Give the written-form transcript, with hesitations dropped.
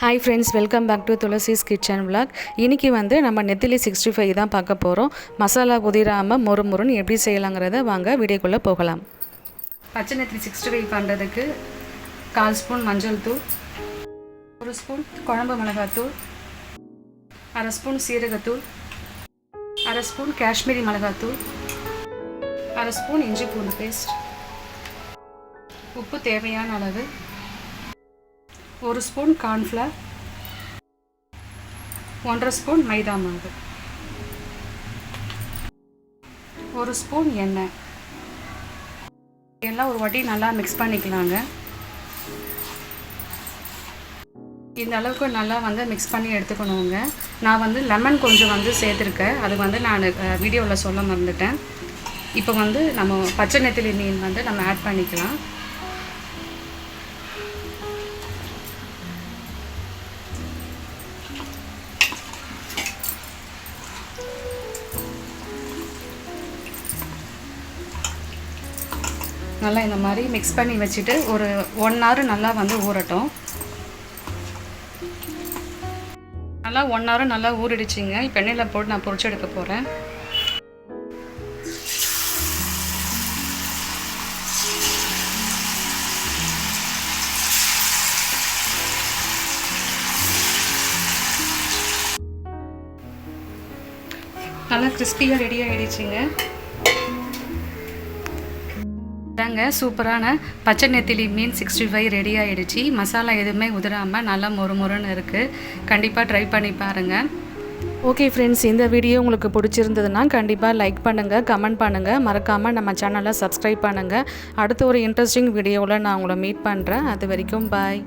Hi friends, welcome back to Tulasi's Kitchen Vlog. இன்னைக்கு நம்ம நெத்திலி 65 தான் பார்க்க போறோம். மசாலா உதிராம மொறுமொறுன்னு எப்படி செய்யலாம்ங்கறத வாங்க வீடியோக்குள்ள போகலாம். பச்சை நெத்திலி 65 பண்றதுக்கு 1/4 ஸ்பூன் மஞ்சள் தூள், 1 ஸ்பூன் குழம்பு மிளகாய் தூள், 1/2 ஸ்பூன் சீரக தூள், 1/2 ஸ்பூன் காஷ்மீரி மிளகாய் தூள், 1/2 ஸ்பூன் இஞ்சி பூண்டு பேஸ்ட், உப்பு தேவையான அளவு, 1 ஸ்பூன் கார்ன்ஃப்ளவர், 1/2 ஸ்பூன் மைதா மாவு, 1 ஸ்பூன் எண்ணெய். எல்லாம் ஒரு வாட்டி நல்லா மிக்ஸ் பண்ணிக்கலாங்க. இந்த அளவுக்கு நல்லா மிக்ஸ் பண்ணி எடுத்துக்கணுங்க. நான் லெமன் கொஞ்சம் சேர்த்துருக்கேன். அது நான் வீடியோவில் சொல்ல மறந்துட்டேன். இப்போ நம்ம பச்சை நெத்திலி மீன் நம்ம ஆட் பண்ணிக்கலாம். நல்லா இந்த மாதிரி மிக்ஸ் பண்ணி வச்சுட்டு ஒரு 1 hour நல்லா ஊறட்டும். நல்லா 1 hour நல்லா ஊறிடுச்சிங்க. இப்போ எண்ணெயில் போட்டு நான் பொரிச்சு எடுக்க போகிறேன். நல்லா கிறிஸ்பியாக ரெடி ஆகிடுச்சிங்க. தாங்க சூப்பரான பச்சை நெத்திலி மீன் 65 ரெடி ஆகிடுச்சு. மசாலா எதுவுமே உதிராமல் நல்லா மொறுமொறுன்னு இருக்குது. கண்டிப்பாக ட்ரை பண்ணி பாருங்கள். ஓகே ஃப்ரெண்ட்ஸ், இந்த வீடியோ உங்களுக்கு பிடிச்சிருந்ததுன்னா கண்டிப்பாக லைக் பண்ணுங்கள், கமெண்ட் பண்ணுங்கள், மறக்காமல் நம்ம சேனலை சப்ஸ்கிரைப் பண்ணுங்கள். அடுத்த ஒரு இன்ட்ரெஸ்டிங் வீடியோவில் நான் உங்களை மீட் பண்ணுறேன். அது வரைக்கும் பாய்.